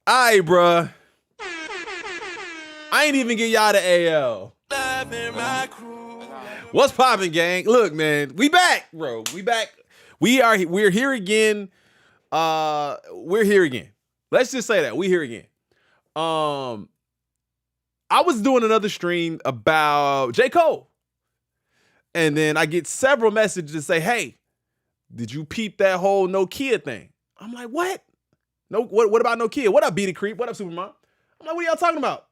Alright, bruh. I ain't even get y'all the AL. What's poppin', gang? Look, man, we back, bro. We back. We're here again. We're here again. Let's just say that we're here again. I was doing another stream about J. Cole, and then I get several messages that say, "Hey, did you peep that whole Nokia thing?" I'm like, "What? No, what about Nokia? What up, Beat the Creep? What up, Supermom?" I'm like, "What are y'all talking about?"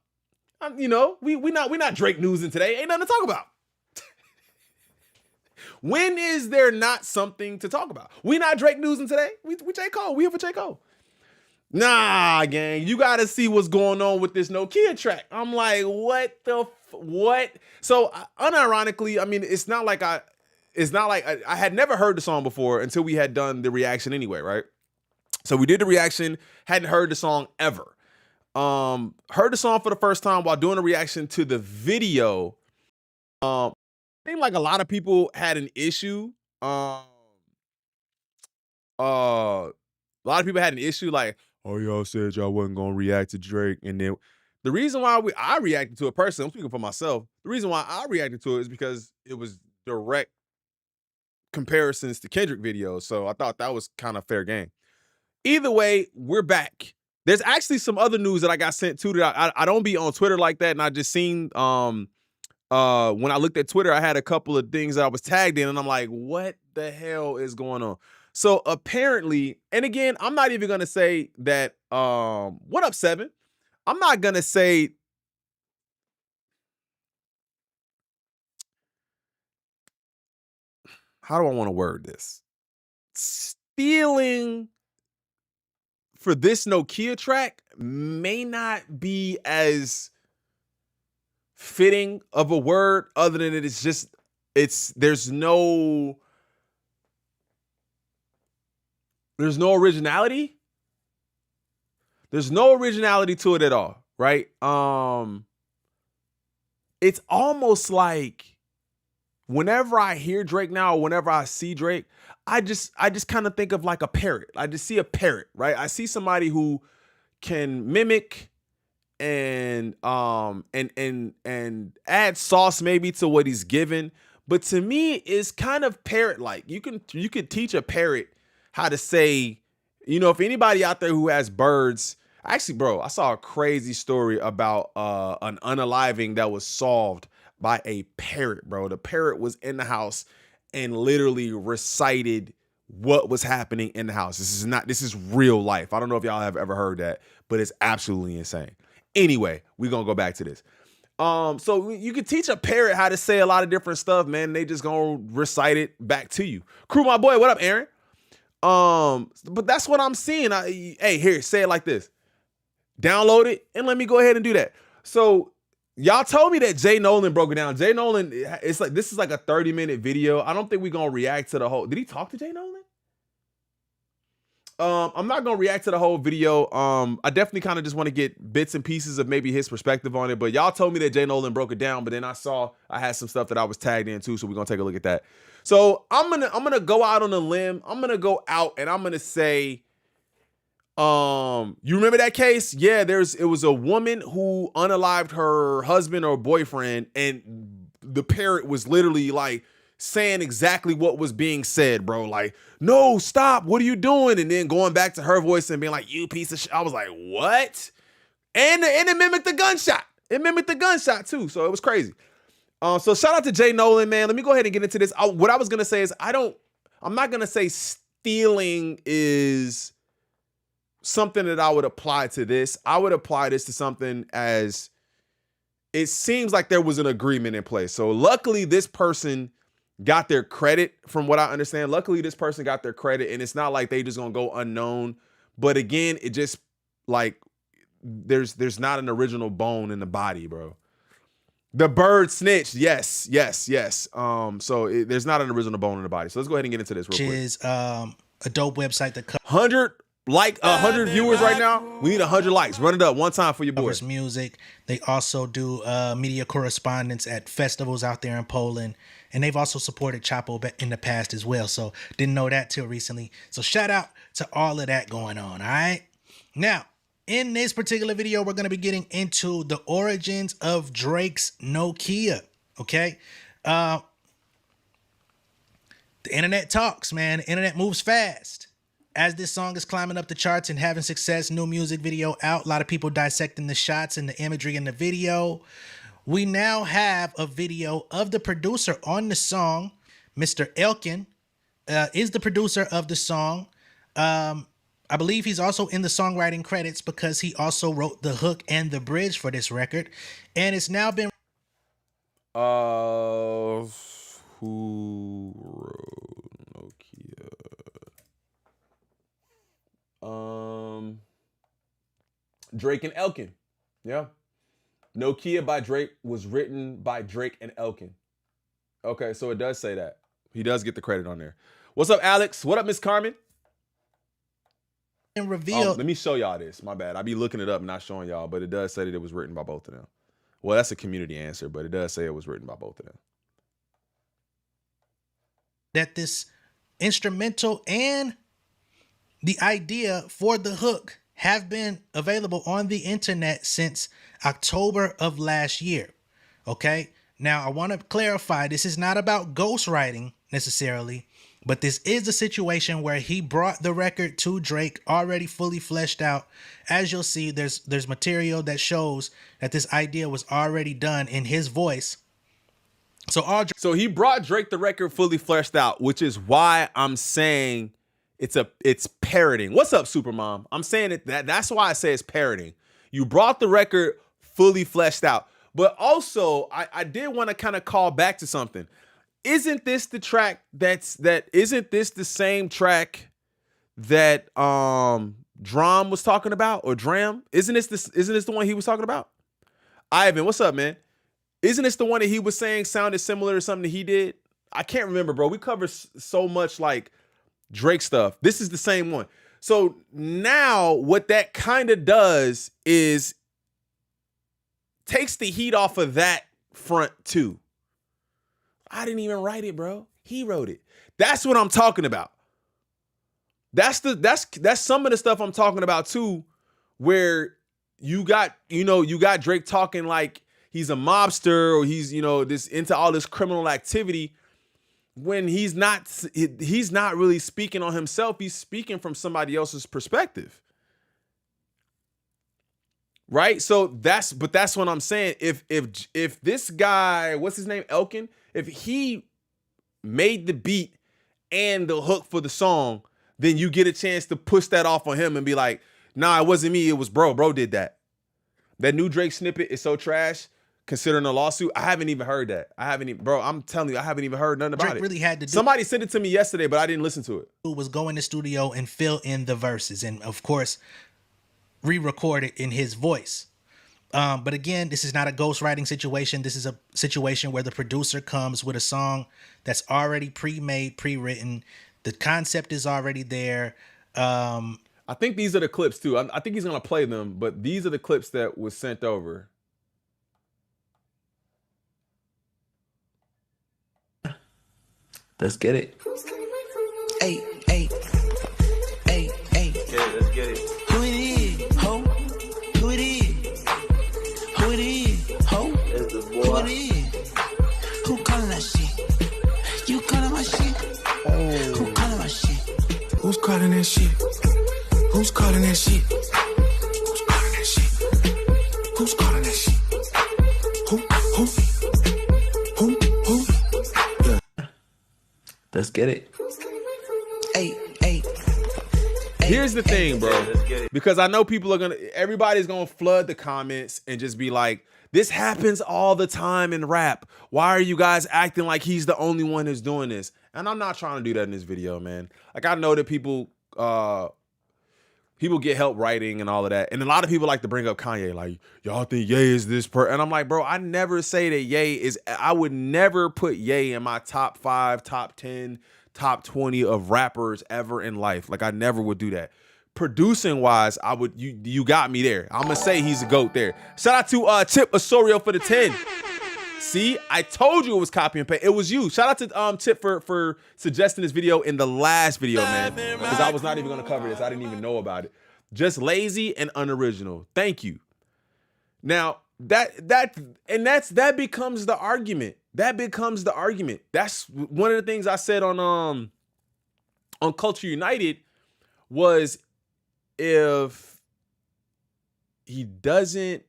We not Drake newsing today. Ain't nothing to talk about. When is there not something to talk about? We not Drake newsing today. We J. Cole. We here for J. Cole. Nah, gang, you gotta see what's going on with this Nokia track. I'm like, what? So unironically, I mean, it's not like I had never heard the song before until we had done the reaction anyway, right? So we did the reaction, hadn't heard the song ever. Heard the song for the first time while doing a reaction to the video. Seemed like a lot of people had an issue. A lot of people had an issue, like, oh, y'all said y'all wasn't gonna react to Drake. And then the reason why I reacted to it personally, I'm speaking for myself. The reason why I reacted to it is because it was direct comparisons to Kendrick videos. So I thought that was kind of fair game. Either way, we're back. There's actually some other news that I got sent to that I don't be on Twitter like that. And I just seen when I looked at Twitter, I had a couple of things that I was tagged in, and I'm like, what the hell is going on? So apparently, and again, I'm not even gonna say that. What up, Seven? I'm not gonna say. How do I want to word this? Stealing for this Nokia track may not be as fitting of a word, other than there's no originality. There's no originality to it at all, right? It's almost like whenever I hear Drake now, or whenever I see Drake, I just kind of think of like a parrot. I just see a parrot, right? I see somebody who can mimic and add sauce maybe to what he's given. But to me, it's kind of parrot-like. You could teach a parrot how to say, if anybody out there who has birds, actually, bro, I saw a crazy story about an unaliving that was solved by a parrot, bro. The parrot was in the house and literally recited what was happening in the house. This is real life. I don't know if y'all have ever heard that, but it's absolutely insane. Anyway, we're gonna go back to this. So you can teach a parrot how to say a lot of different stuff, man. They just gonna recite it back to you. Crew, my boy, what up, Aaron? But that's what I'm seeing. Hey, here, say it like this. Download it and let me go ahead and do that. So y'all told me that Jay Nolan broke it down. Jay Nolan, this is like a 30-minute video. I don't think we're gonna react to the whole. Did he talk to Jay Nolan? I'm not gonna react to the whole video. I definitely kind of just want to get bits and pieces of maybe his perspective on it. But y'all told me that Jay Nolan broke it down, but then I had some stuff that I was tagged in too, so we're gonna take a look at that. So I'm gonna go out on a limb. I'm gonna go out and I'm gonna say, you remember that case? Yeah, it was a woman who unalived her husband or boyfriend, and the parrot was literally like saying exactly what was being said, bro. Like, no, stop. What are you doing? And then going back to her voice and being like, you piece of shit. I was like, what? And it mimicked the gunshot. It mimicked the gunshot too. So it was crazy. So shout out to Jay Nolan, man. Let me go ahead and get into this. What I was going to say is I'm not going to say stealing is something that I would apply to this. I would apply this to something as it seems like there was an agreement in place. So luckily this person got their credit, from what I understand. Luckily, this person got their credit, and it's not like they just gonna go unknown. But again, it just like there's not an original bone in the body, bro. The bird snitched. Yes. So there's not an original bone in the body. So let's go ahead and get into this real quick. Which is a dope website that 100 viewers right now. We need 100 likes. Run it up one time for your boy. covers music. They also do media correspondence at festivals out there in Poland. And they've also supported Chapo in the past as well. So didn't know that till recently. So shout out to all of that going on. All right. Now, In this particular video, we're going to be getting into the origins of Drake's Nokia. Okay. The internet talks, man. The internet moves fast. As this song is climbing up the charts and having success, new music video out, a lot of people dissecting the shots and the imagery in the video. We now have a video of the producer on the song. Mr. Elkin is the producer of the song. I believe he's also in the songwriting credits because he also wrote the hook and the bridge for this record. And it's now been... Who wrote Nokia? Drake and Elkin. Yeah. Nokia by Drake was written by Drake and Elkin. Okay, so it does say that. He does get the credit on there. What's up, Alex? What up, Miss Carmen? And revealed. Let me show y'all this. My bad. I be looking it up and not showing y'all, but it does say that it was written by both of them. Well, that's a community answer, but it does say it was written by both of them. That this instrumental and the idea for the hook have been available on the internet since October of last year. Okay. Now I want to clarify, this is not about ghostwriting necessarily, but this is a situation where he brought the record to Drake already fully fleshed out. As you'll see, there's material that shows that this idea was already done in his voice. So he brought Drake the record fully fleshed out, which is why I'm saying it's parroting. What's up, Supermom? I'm saying that's why I say it's parroting. You brought the record fully fleshed out. But also, I did want to kind of call back to something. Isn't this the track isn't this the same track that Dram was talking about, or Dram? Isn't this the one he was talking about? Ivan, what's up, man? Isn't this the one that he was saying sounded similar to something that he did? I can't remember, bro. We cover so much like Drake stuff. This is the same one. So now what that kind of does is takes the heat off of that front too. I didn't even write it, bro. He wrote it. That's what I'm talking about. That's some of the stuff I'm talking about too, where you got Drake talking like he's a mobster or he's, this into all this criminal activity when he's not really speaking on himself. He's speaking from somebody else's perspective. Right? So that's what I'm saying. If this guy, what's his name? Elkin, if he made the beat and the hook for the song, then you get a chance to push that off on him and be like, nah, it wasn't me. It was bro. Bro did that. That new Drake snippet is so trash, considering a lawsuit. I haven't even heard that. Bro, I'm telling you, I haven't even heard nothing about Drake it. Really had to do. Somebody sent it to me yesterday, but I didn't listen to it. Was go in the studio and fill in the verses and, of course, re-record it in his voice. But again, this is not a ghostwriting situation. This is a situation where the producer comes with a song that's already pre-made, pre-written. The concept is already there. I think these are the clips too. I think he's going to play them, but these are the clips that was sent over. Let's get it. Hey, hey, hey, hey. Yeah, let's get it. Who it is? Ho? Who it is? Who it is? Ho? It's the Who boy. it is? Who calling that shit? You calling my shit? Who calling my shit? Who's calling that shit? Who's calling that shit? Who's calling that shit? Who's calling that shit? Who? Yeah. Let's get it. Hey, hey. Here's the thing, bro, let's get it. because I know everybody's going to flood the comments and just be like, this happens all the time in rap. Why are you guys acting like he's the only one who's doing this? And I'm not trying to do that in this video, man. Like, I know that people get help writing and all of that. And a lot of people like to bring up Kanye, like, y'all think Ye is this And I'm like, bro, I never say that Ye is, I would never put Ye in my top 5, top 10, top 20 of rappers ever in life. Like, I never would do that. Producing wise, you got me there. I'm gonna say he's a GOAT there. Shout out to Tip Osorio for the 10. See, I told you it was copy and paste. It was you. Shout out to Tip for suggesting this video in the last video, man. Because I was not even gonna cover this. I didn't even know about it. Just lazy and unoriginal. Thank you. Now, that becomes the argument. That becomes the argument. That's one of the things I said on Culture United was if he doesn't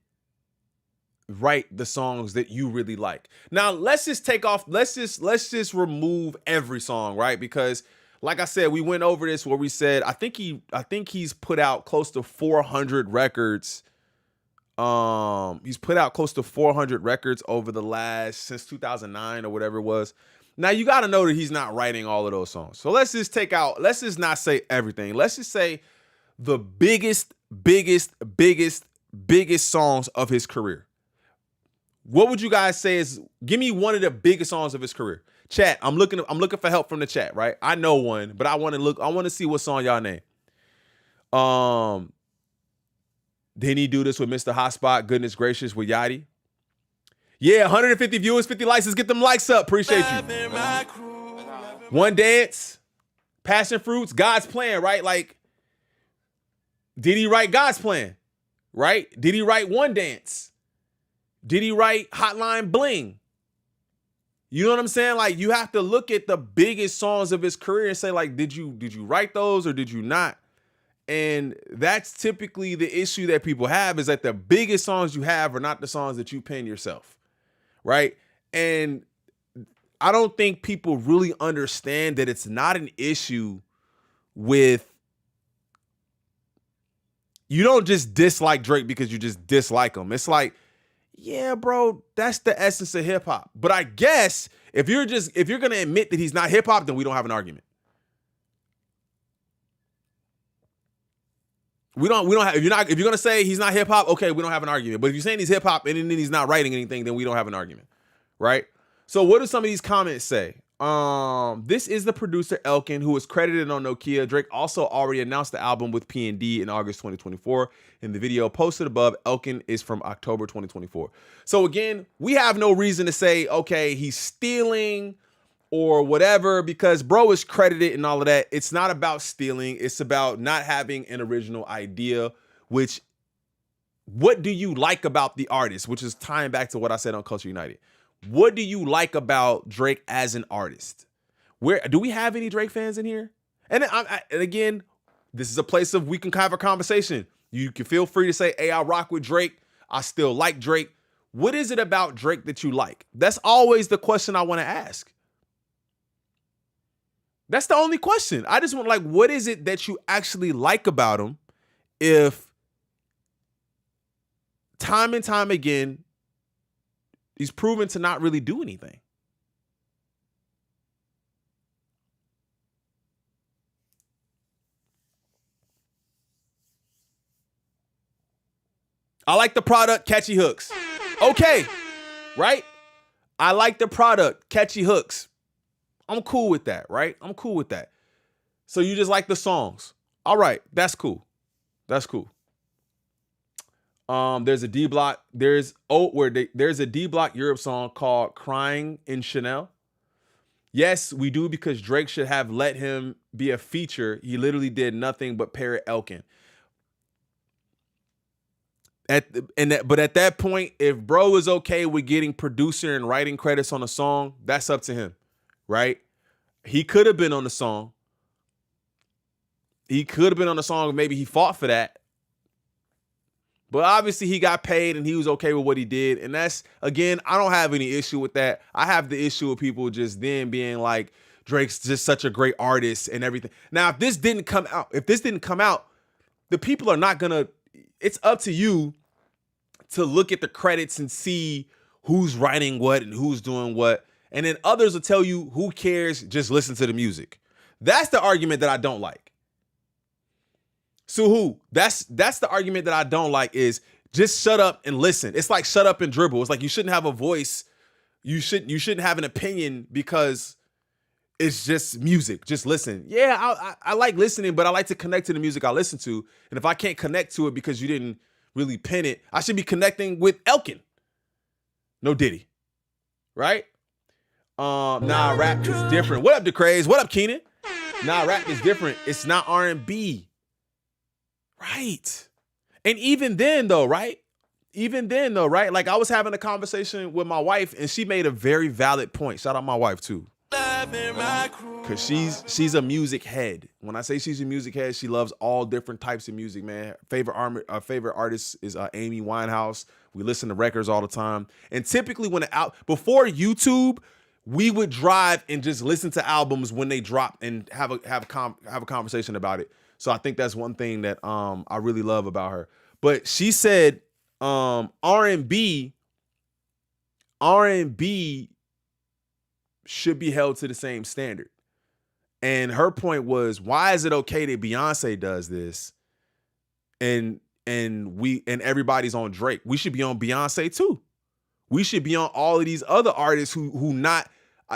write the songs that you really like. Now, let's just remove every song, right? Because like I said, we went over this where we said I think he's put out close to 400 records. He's put out close to 400 records over the last since 2009 or whatever it was. Now you got to know that he's not writing all of those songs. So let's just not say everything. Let's just say the biggest songs of his career. What would you guys say is, give me one of the biggest songs of his career? Chat, I'm looking for help from the chat, right? I know one, but I want to see what song y'all name. Didn't he do this with Mr. Hotspot? Goodness gracious, with Yachty. Yeah, 150 viewers, 50 likes. Let's get them likes up. Appreciate you. One Dance, Passion Fruits, God's Plan, right? Like, did he write God's Plan? Right? Did he write One Dance? Did he write Hotline Bling? You know what I'm saying? Like, you have to look at the biggest songs of his career and say, like, did you write those or did you not? And that's typically the issue that people have, is that the biggest songs you have are not the songs that you pen yourself, right? And I don't think people really understand that it's not an issue with, you don't just dislike Drake because you just dislike him. It's like, yeah, bro, that's the essence of hip hop. But I guess if you're going to admit that he's not hip hop, then we don't have an argument. We don't have, if you're going to say he's not hip hop, okay, we don't have an argument. But if you're saying he's hip hop and then he's not writing anything, then we don't have an argument. Right? So what do some of these comments say? This is the producer Elkin, who was credited on Nokia. Drake also already announced the album with P&D in August 2024. In the video posted above, Elkin is from October 2024. So again, we have no reason to say, okay, he's stealing or whatever, because bro is credited and all of that. It's not about stealing. It's about not having an original idea, which, what do you like about the artist? Which is tying back to what I said on Culture United. What do you like about Drake as an artist? Where do we have any Drake fans in here? And again, this is a place of we can have a conversation. You can feel free to say, hey, I rock with Drake. I still like Drake. What is it about Drake that you like? That's always the question I want to ask. That's the only question. I just want, like, what is it that you actually like about him if time and time again he's proven to not really do anything? I like the product, catchy hooks. Okay, right? I like the product, catchy hooks. I'm cool with that, right? I'm cool with that. So you just like the songs. All right, that's cool. That's cool. There's a D Block. There's a D Block Europe song called "Crying in Chanel." Yes, we do, because Drake should have let him be a feature. He literally did nothing but parrot Elkin. But at that point, if bro is okay with getting producer and writing credits on a song, that's up to him, right? He could have been on the song. Maybe he fought for that. But obviously he got paid and he was okay with what he did. And that's, again, I don't have any issue with that. I have the issue with people just then being like, Drake's just such a great artist and everything. Now, if this didn't come out, the people are not gonna, it's up to you to look at the credits and see who's writing what and who's doing what. And then others will tell you, who cares? Just listen to the music. That's the argument that I don't like. Suhu, that's the argument that I don't like, is just shut up and listen. It's like shut up and dribble. It's like you shouldn't have a voice. You shouldn't have an opinion because it's just music. Just listen. Yeah, I like listening, but I like to connect to the music I listen to. And if I can't connect to it because you didn't really pen it, I should be connecting with Elkin. No Diddy. Right? Nah, rap is different. What up, DeCraze? What up, Keenan? Nah, rap is different. It's not R&B. Right. And even then though, right? Like I was having a conversation with my wife and she made a very valid point. Shout out my wife too. Cause she's a music head. When I say she's a music head, she loves all different types of music, man. Favorite artist is Amy Winehouse. We listen to records all the time. And typically before YouTube, we would drive and just listen to albums when they drop and have a conversation about it. So I think that's one thing that I really love about her. But she said R&B should be held to the same standard. And her point was, why is it okay that Beyonce does this and everybody's on Drake? We should be on Beyonce too. We should be on all of these other artists who not.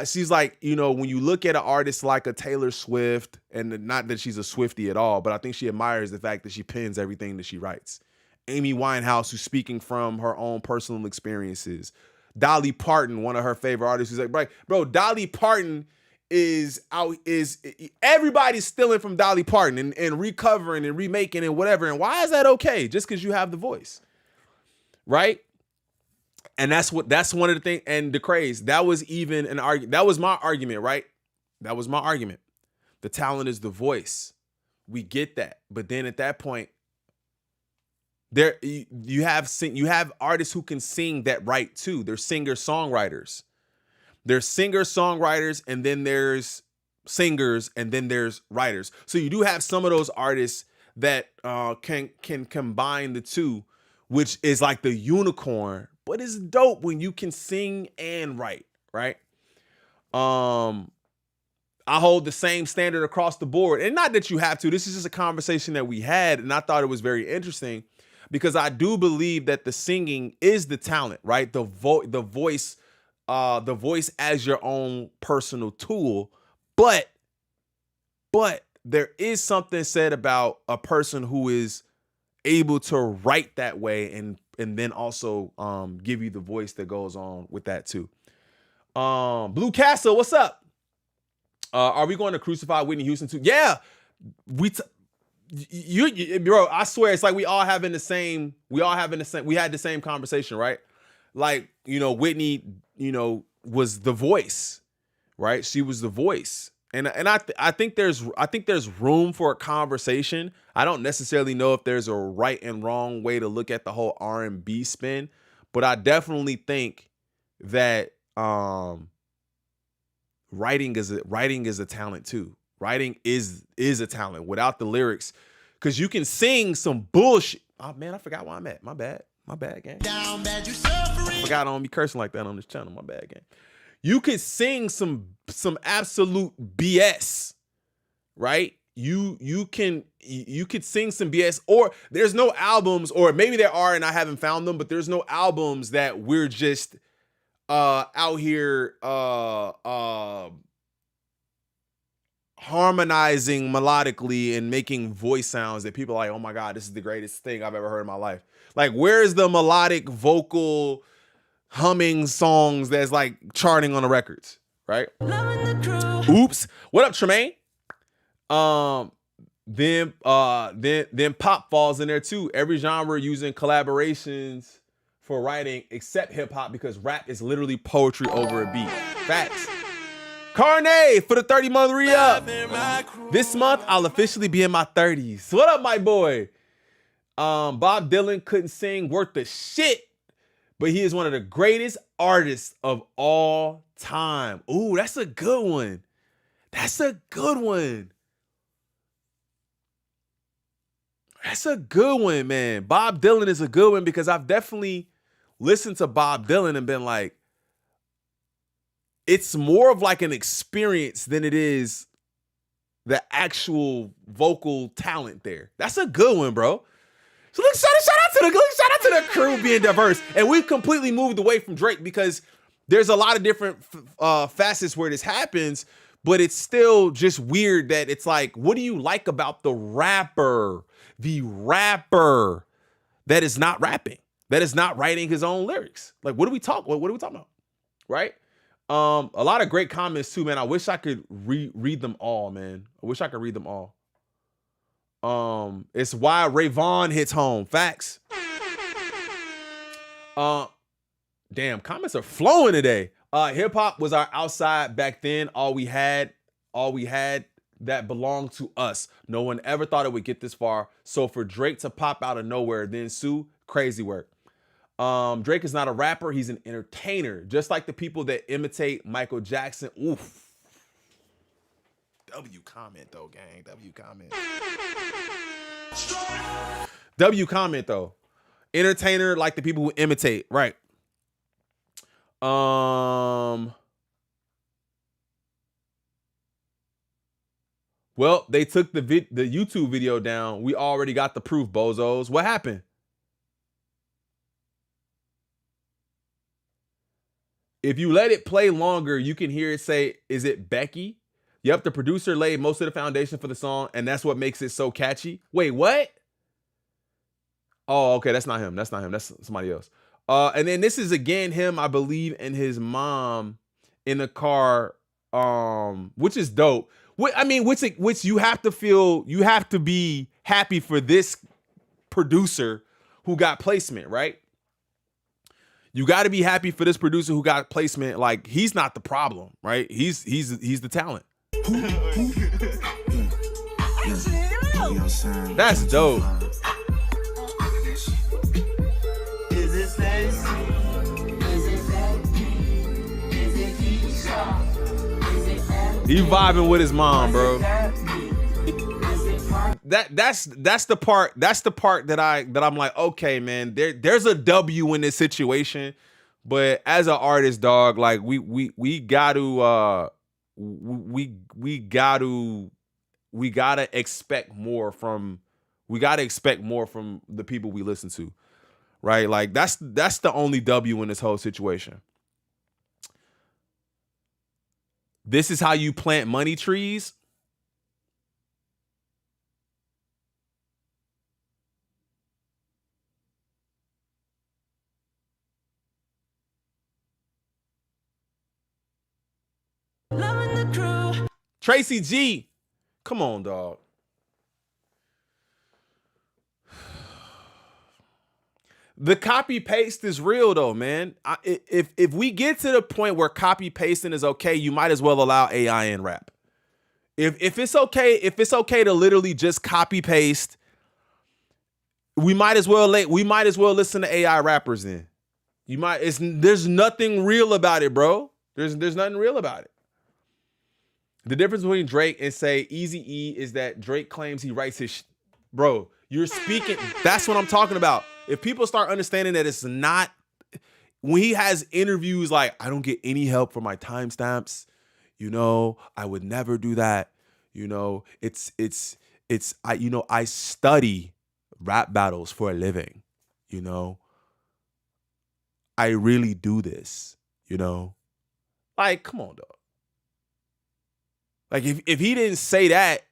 She's like, you know, when you look at an artist like a Taylor Swift, and not that she's a Swiftie at all, but I think she admires the fact that she pens everything that she writes. Amy Winehouse, who's speaking from her own personal experiences. Dolly Parton, one of her favorite artists, who's like, bro, Dolly Parton is everybody's stealing from Dolly Parton and recovering and remaking and whatever. And why is that okay? Just because you have the voice, right? And that's one of the things. And the craze, that was even an argument. That was my argument, right? That was my argument. The talent is the voice. We get that, but then at that point, you have artists who can sing that right too. They're singer-songwriters. There's singer-songwriters, and then there's singers, and then there's writers. So you do have some of those artists that can combine the two, which is like the unicorn. But it's dope when you can sing and write, right? I hold the same standard across the board. And not that you have to. This is just a conversation that we had, and I thought it was very interesting because I do believe that the singing is the talent, right? The voice as your own personal tool. But there is something said about a person who is able to write that way and then also give you the voice that goes on with that too. Blue Castle, what's up? Are we going to crucify Whitney Houston too? Yeah, bro. I swear, it's like we had the same conversation, right? Like, you know, Whitney, you know, was the voice, right? She was the voice. And I think there's room for a conversation. I don't necessarily know if there's a right and wrong way to look at the whole R&B spin, but I definitely think that writing is a talent too. Writing is a talent without the lyrics, because you can sing some bullshit. Oh man, I forgot where I'm at. My bad, gang. Down bad, you suffering. I forgot I don't be cursing like that on this channel. My bad, gang. You could sing some absolute BS, right? You could sing some BS, or there's no albums, or maybe there are and I haven't found them, but there's no albums that we're just out here harmonizing melodically and making voice sounds that people are like, oh my God, this is the greatest thing I've ever heard in my life. Like, where's the melodic vocal humming songs that's like charting on the records, right? Oops. What up, Tremaine? Then pop falls in there too. Every genre using collaborations for writing except hip hop, because rap is literally poetry over a beat. Facts. Carnay for the 30-month re-up. This month I'll officially be in my 30s. What up, my boy? Bob Dylan couldn't sing worth the shit, but he is one of the greatest artists of all time. Ooh, that's a good one. That's a good one. That's a good one, man. Bob Dylan is a good one, because I've definitely listened to Bob Dylan and been like, it's more of like an experience than it is the actual vocal talent there. That's a good one, bro. So look, shout out to the crew being diverse. And we've completely moved away from Drake, because there's a lot of different facets where this happens, but it's still just weird that it's like, what do you like about the rapper that is not rapping, that is not writing his own lyrics? Like, what are we talking about? Right? A lot of great comments too, man. I wish I could read them all, man. I wish I could read them all. It's why Rayvon hits home. Facts. Damn, comments are flowing today. Hip hop was our outside back then. All we had that belonged to us. No one ever thought it would get this far. So for Drake to pop out of nowhere, then sue, crazy work. Drake is not a rapper, he's an entertainer. Just like the people that imitate Michael Jackson. Oof. W comment though, gang. W comment. W comment though. Entertainer like the people who imitate, right? Well, they took the YouTube video down. We already got the proof, bozos. What happened? If you let it play longer, you can hear it say, "Is it Becky?" Yep, the producer laid most of the foundation for the song, and that's what makes it so catchy. Wait, what? Oh, okay, that's not him. That's not him. That's somebody else. And then this is again him, I believe, and his mom in the car, which is dope. Which you have to be happy for this producer who got placement, right? You got to be happy for this producer who got placement. Like, he's not the problem, right? He's the talent. That's dope. He vibing with his mom, bro. That's the part that I'm like, okay, man, there's a W in this situation, but as an artist, dog, like we gotta expect more from the people we listen to, right? Like that's the only W in this whole situation. This is how you plant money trees. Tracy G, come on, dog. The copy paste is real though, man. If we get to the point where copy pasting is okay, you might as well allow AI in rap. If it's okay to literally just copy paste, we might as well listen to AI rappers then. There's nothing real about it, bro. There's nothing real about it. The difference between Drake and say Eazy-E is that Drake claims he writes his bro, you're speaking. That's what I'm talking about. If people start understanding that it's not, when he has interviews like, I don't get any help for my timestamps, I would never do that. I study rap battles for a living. I really do this, like, come on, dog. Like if he didn't say that,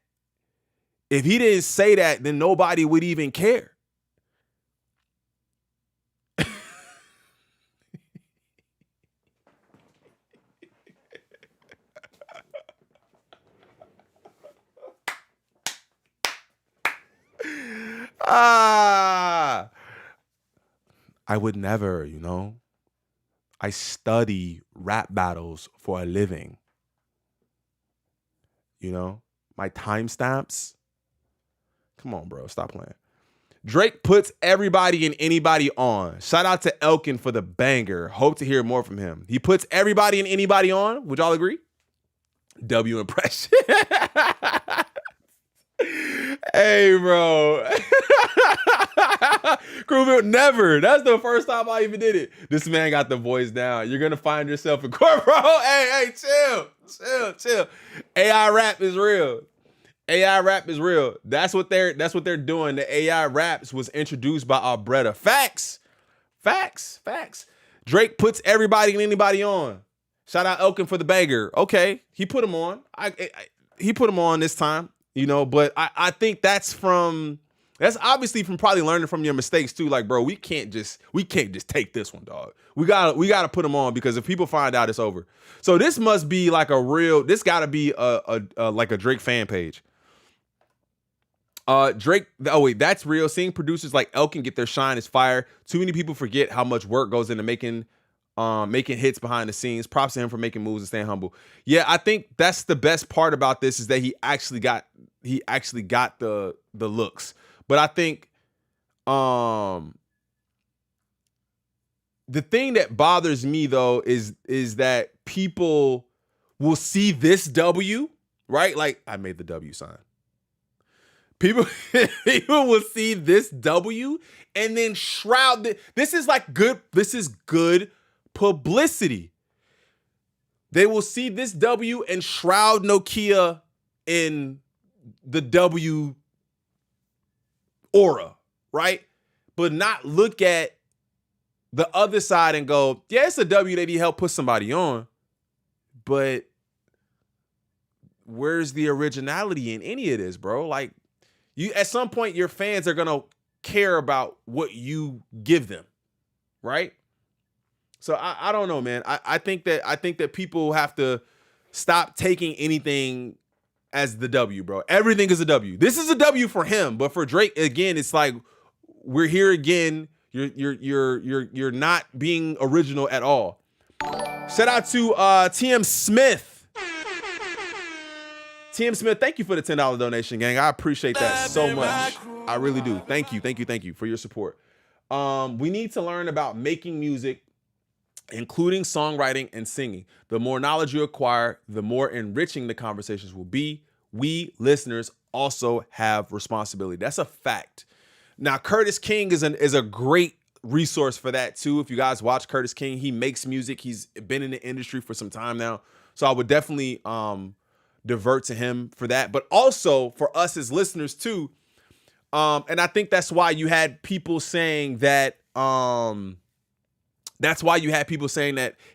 then nobody would even care. I would never, I study rap battles for a living. My timestamps. Come on, bro. Stop playing. Drake puts everybody and anybody on. Shout out to Elkin for the banger. Hope to hear more from him. He puts everybody and anybody on. Would y'all agree? W impression. Hey, bro. Crewville, never. That's the first time I even did it. This man got the voice down. You're gonna find yourself in court, bro. Hey, chill. AI rap is real. AI rap is real. That's what they're doing. The AI raps was introduced by Albretta. Facts. Drake puts everybody and anybody on. Shout out Elkin for the banger. Okay, he put him on. He put him on this time. But I think that's obviously from probably learning from your mistakes too. Like, bro, we can't just take this one, dog. We gotta put them on, because if people find out, it's over. So this must be like this gotta be like a Drake fan page. Drake. Oh wait, that's real. Seeing producers like Elkin get their shine is fire. Too many people forget how much work goes into making hits behind the scenes. Props to him for making moves and staying humble. Yeah, I think that's the best part about this is that he actually got the looks. But I think the thing that bothers me though is that people will see this W, right? Like I made the W sign. People will see this W and then shroud this is good publicity. They will see this W and shroud Nokia in the W aura, right? But not look at the other side and go, yeah, it's a W that he helped put somebody on. But where's the originality in any of this, bro? Like, you at some point, your fans are gonna care about what you give them, right? So I don't know, man. I think that people have to stop taking anything as the W, bro. Everything is a W. This is a W for him, but for Drake, again, it's like we're here again. You're not being original at all. Shout out to TM Smith. TM Smith, thank you for the $10 donation, gang. I appreciate that so much. I really do. Thank you for your support. We need to learn about making music, including songwriting and singing. The more knowledge you acquire, the more enriching the conversations will be. We listeners also have responsibility. That's a fact. Now, Curtis King is a great resource for that too. If you guys watch Curtis King, he makes music. He's been in the industry for some time now. So I would definitely divert to him for that. But also for us as listeners too. And I think that's why you had people saying that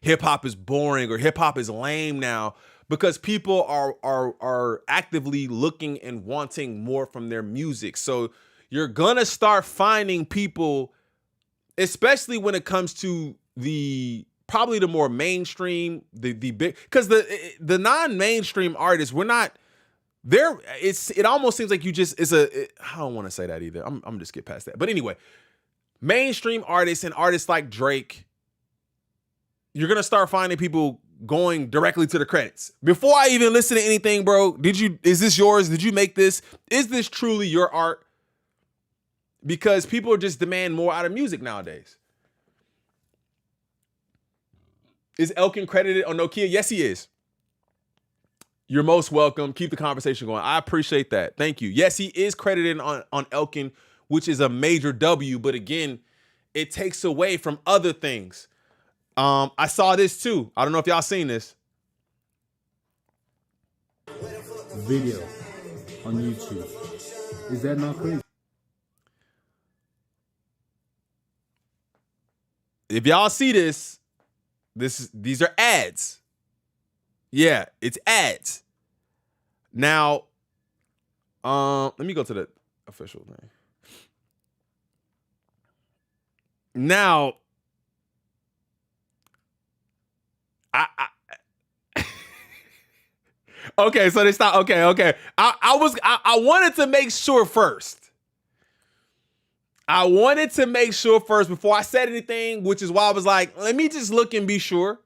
hip hop is boring or hip hop is lame now, because people are actively looking and wanting more from their music. So you're gonna start finding people, especially when it comes to probably the more mainstream, the big, because the non-mainstream artists, we're not there. It almost seems like I don't want to say that either. I'm just get past that. But anyway, mainstream artists and artists like Drake, you're gonna start finding people going directly to the credits. Before I even listen to anything, bro, is this yours? Did you make this? Is this truly your art? Because people just demand more out of music nowadays. Is Elkin credited on Nokia? Yes, he is. You're most welcome. Keep the conversation going. I appreciate that. Thank you. Yes, he is credited on Elkin, which is a major W. But again, it takes away from other things. I saw this too. I don't know if y'all seen this. Video on YouTube. Is that not crazy? If y'all see this, these are ads. Yeah, it's ads. Now, let me go to the official thing. Now, I okay, so they stop. Okay. I wanted to make sure first. Before I said anything, which is why I was like, let me just look and be sure.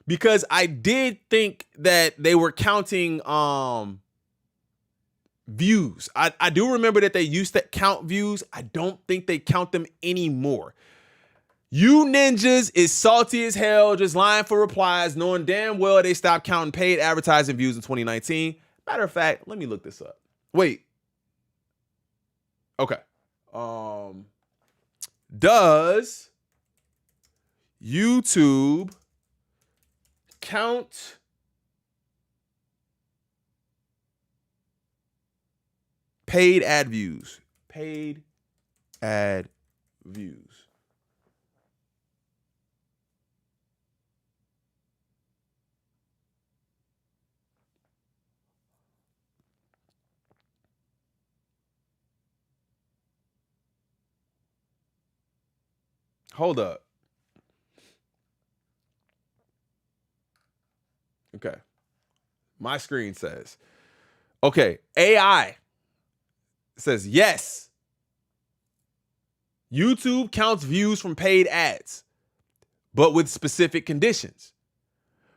Because I did think that they were counting views. I do remember that they used to count views. I don't think they count them anymore. You ninjas is salty as hell, just lying for replies, knowing damn well they stopped counting paid advertising views in 2019. Matter of fact, let me look this up. Wait. Okay. Does YouTube count paid ad views? Paid ad views. Hold up. Okay. My screen says, okay, AI It says, yes, YouTube counts views from paid ads, but with specific conditions.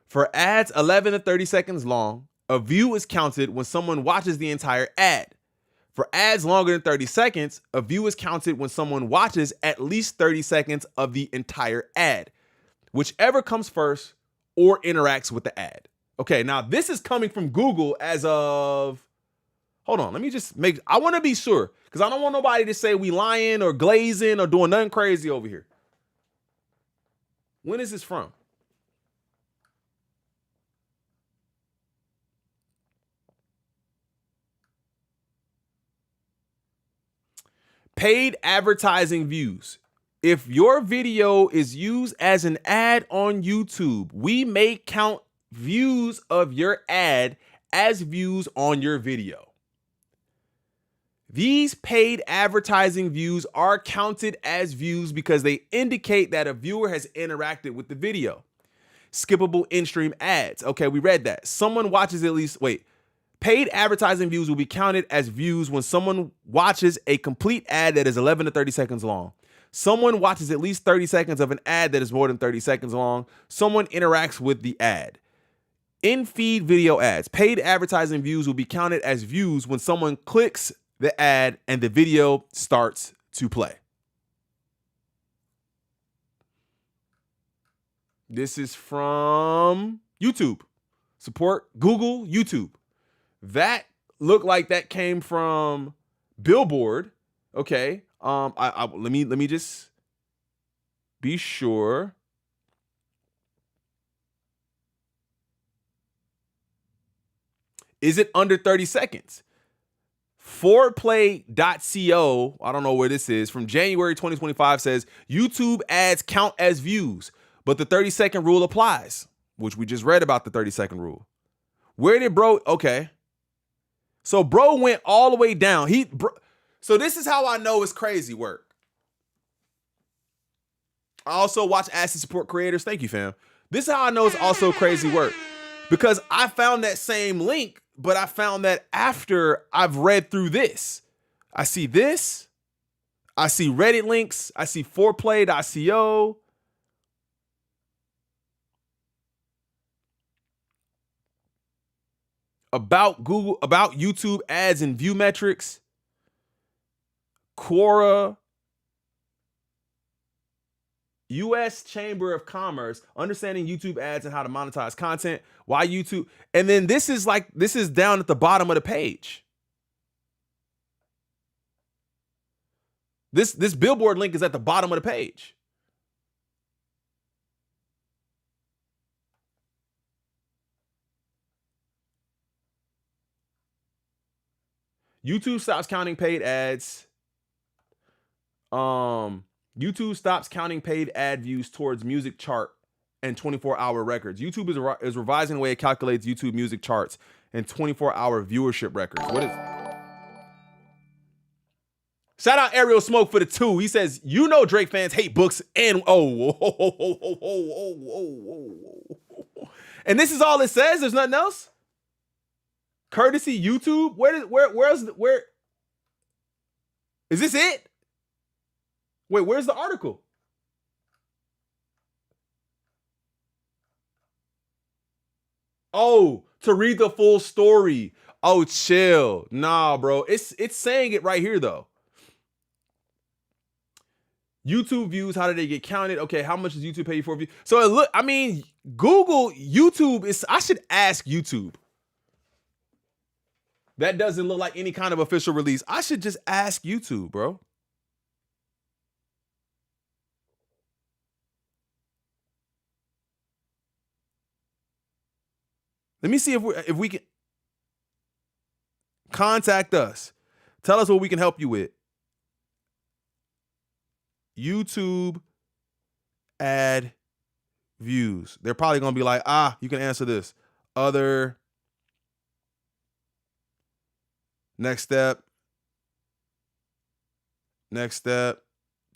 For ads 11 to 30 seconds long, a view is counted when someone watches the entire ad. For ads longer than 30 seconds, a view is counted when someone watches at least 30 seconds of the entire ad, whichever comes first or interacts with the ad. Okay, now this is coming from Google as of, hold on, let me just I want to be sure, because I don't want nobody to say we lying or glazing or doing nothing crazy over here. When is this from? Paid advertising views. If your video is used as an ad on YouTube, we may count views of your ad as views on your video. These paid advertising views are counted as views because they indicate that a viewer has interacted with the video. Skippable in-stream ads. Okay, we read that. Someone watches at least, paid advertising views will be counted as views when someone watches a complete ad that is 11 to 30 seconds long. Someone watches at least 30 seconds of an ad that is more than 30 seconds long. Someone interacts with the ad. In-feed video ads. Paid advertising views will be counted as views when someone clicks the ad and the video starts to play. This is from YouTube. Support Google, YouTube. That looked like that came from Billboard. Okay. Let me just be sure. Is it under 30 seconds? Foreplay.co, I don't know where this is, from January 2025 says YouTube ads count as views, but the 30-second rule applies, which we just read about the 30-second rule. Where did bro? Okay. So bro went all the way down. So this is how I know it's crazy work. I also watch ads to support creators. Thank you, fam. This is how I know it's also crazy work. Because I found that same link, but I found that after I've read through this. I see this. I see Reddit links. I see foreplay.co. About Google, about YouTube ads and view metrics. Quora. U.S. Chamber of Commerce, understanding YouTube ads and how to monetize content. Why YouTube? And then this is down at the bottom of the page. This Billboard link is at the bottom of the page. YouTube stops counting paid ads. YouTube stops counting paid ad views towards music chart and 24-hour records. YouTube is revising the way it calculates YouTube music charts and 24-hour viewership records. What is? Shout out Ariel Smoke for the 2. He says, you know Drake fans hate books and and this is all it says. There's nothing else. Courtesy YouTube. Where is this it? Wait, where's the article? Oh, to read the full story. Oh, chill. Nah, bro. It's saying it right here though. YouTube views, how do they get counted? Okay, how much does YouTube pay you for a view? So Google, YouTube is, I should ask YouTube. That doesn't look like any kind of official release. I should just ask YouTube, bro. Let me see if we can contact us. Tell us what we can help you with. YouTube ad views. They're probably going to be like, you can answer this. Other. Next step.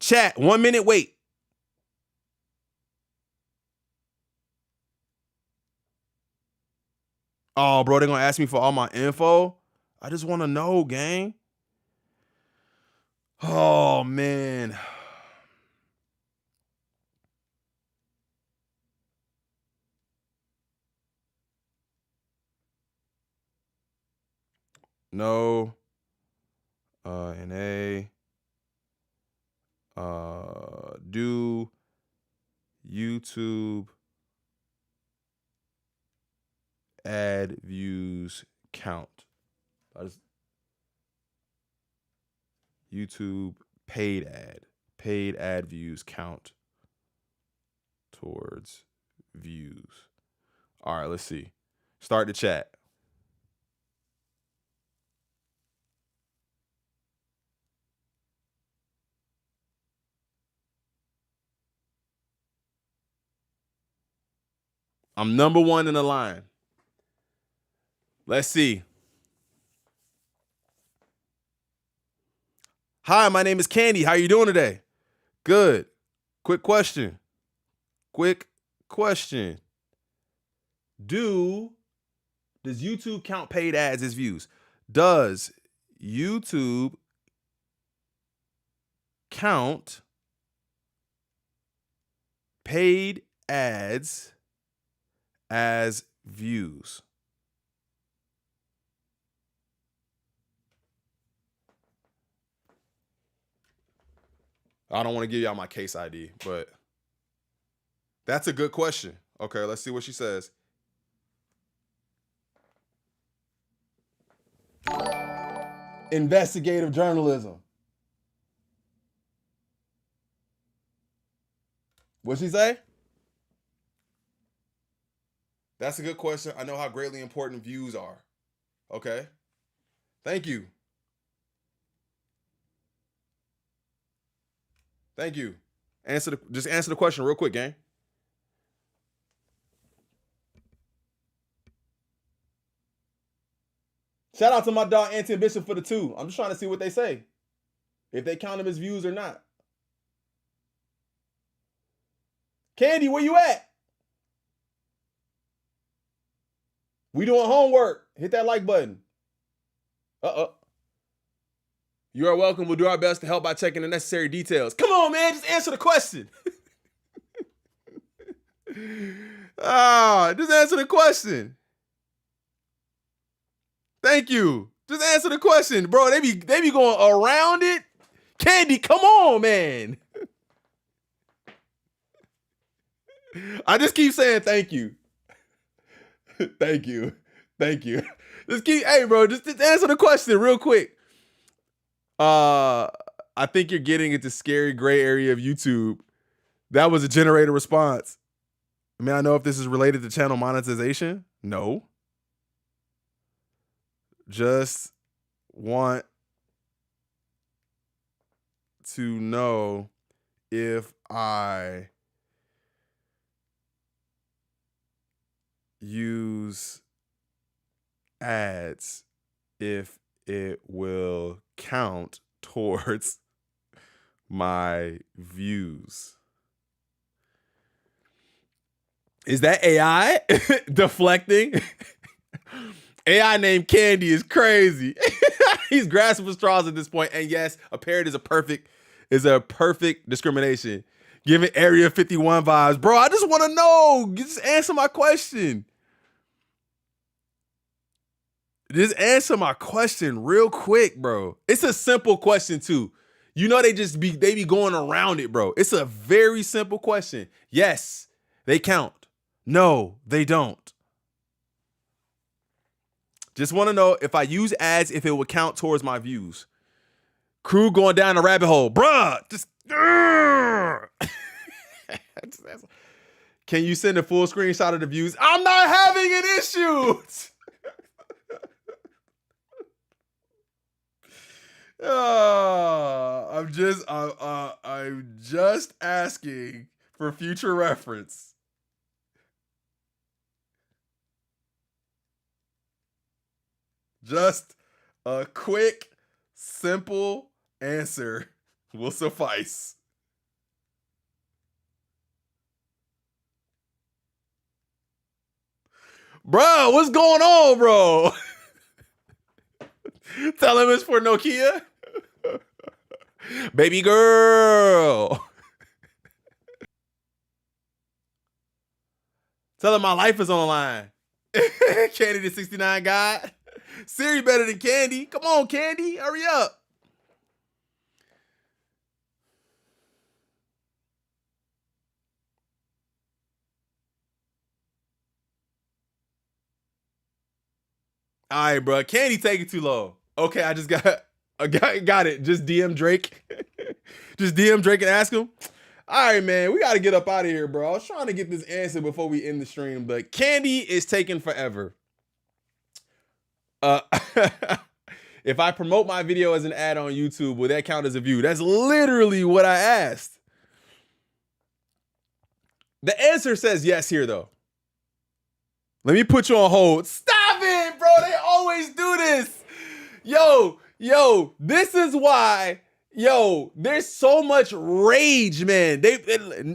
Chat. 1 minute wait. Oh, bro, they're going to ask me for all my info. I just want to know, gang. Oh man. No. NA. Do YouTube ad views count? YouTube paid ad views count towards views. All right, let's see. Start the chat. I'm number one in the line. Let's see. Hi, my name is Candy. How you doing today? Good. Quick question. Does YouTube count paid ads as views? Does YouTube count paid ads as views? I don't want to give y'all my case ID, but that's a good question. Okay, let's see what she says. Investigative journalism. What'd she say? That's a good question. I know how greatly important views are. Okay. Thank you. Just answer the question real quick, gang. Shout out to my dog Auntie and Bishop for the 2. I'm just trying to see what they say. If they count them as views or not. Candy, where you at? We doing homework. Hit that like button. You are welcome. We'll do our best to help by checking the necessary details. Come on, man. Just answer the question. Just answer the question. Thank you. Just answer the question, bro. They be going around it. Candy, come on, man. I just keep saying thank you. Thank you. Hey, bro, just answer the question real quick. I think you're getting into scary gray area of YouTube. That was a generated response. May I know if this is related to channel monetization? No. Just want to know if I use ads, if it will count towards my views. Is that AI deflecting? AI named Candy is crazy. He's grasping for straws at this point. And yes, a parrot is a perfect discrimination. Giving Area 51 vibes. Bro, I just want to know. Just answer my question. Just answer my question real quick, bro. It's a simple question too. You know they be going around it, bro. It's a very simple question. Yes, they count. No, they don't. Just want to know if I use ads, if it would count towards my views. Crew going down the rabbit hole. Bruh, just... Can you send a full screenshot of the views? I'm not having an issue. I'm just asking for future reference. Just a quick, simple answer will suffice. Bro, what's going on, bro? Tell him it's for Nokia. Baby girl. Tell her my life is on the line. Candy the 69 guy. Siri better than Candy. Come on, Candy. Hurry up. All right, bro. Candy taking too long. Okay, I got it. Just DM Drake. Just DM Drake and ask him. All right, man. We got to get up out of here, bro. I was trying to get this answer before we end the stream, but Candy is taking forever. If I promote my video as an ad on YouTube, will that count as a view? That's literally what I asked. The answer says yes here, though. Let me put you on hold. Stop it, bro. They always do this. Yo, this is why, there's so much rage, man.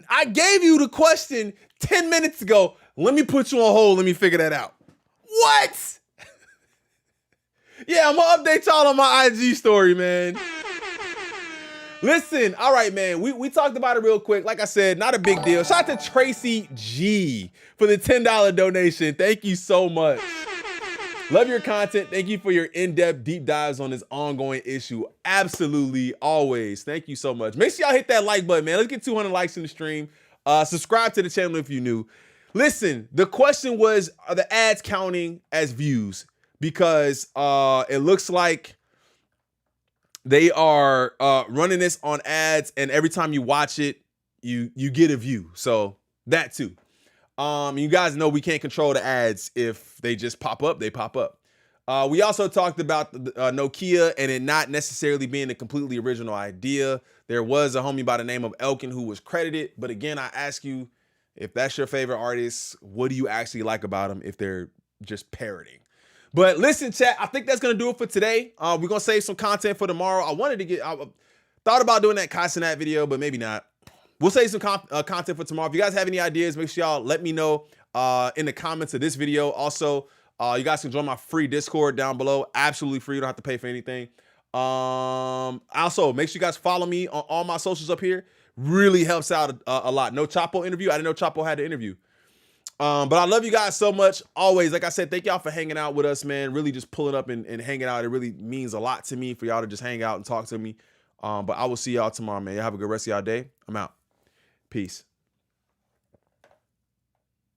I gave you the question 10 minutes ago. Let me put you on hold. Let me figure that out. What? Yeah, I'm going to update y'all on my IG story, man. Listen, all right, man. We talked about it real quick. Like I said, not a big deal. Shout out to Tracy G for the $10 donation. Thank you so much. Love your content. Thank you for your in-depth deep dives on this ongoing issue. Absolutely, always. Thank you so much. Make sure y'all hit that like button, man. Let's get 200 likes in the stream. Subscribe to the channel if you're new. Listen, the question was, are the ads counting as views? Because it looks like they are running this on ads, and every time you watch it, you get a view. So that too. You guys know we can't control the ads. If they just pop up, they pop up. We also talked about the Nokia and it not necessarily being a completely original idea. There was a homie by the name of Elkin who was credited. But again, I ask you, if that's your favorite artist, what do you actually like about them if they're just parroting? But listen, chat, I think that's going to do it for today. We're going to save some content for tomorrow. I thought about doing that Casanat video, but maybe not. We'll save some content for tomorrow. If you guys have any ideas, make sure y'all let me know in the comments of this video. Also, you guys can join my free Discord down below. Absolutely free. You don't have to pay for anything. Also, make sure you guys follow me on all my socials up here. Really helps out a lot. No Chapo interview. I didn't know Chapo had an interview. But I love you guys so much. Always, like I said, thank y'all for hanging out with us, man. Really just pulling up and hanging out. It really means a lot to me for y'all to just hang out and talk to me. But I will see y'all tomorrow, man. Y'all have a good rest of y'all day. I'm out. Peace.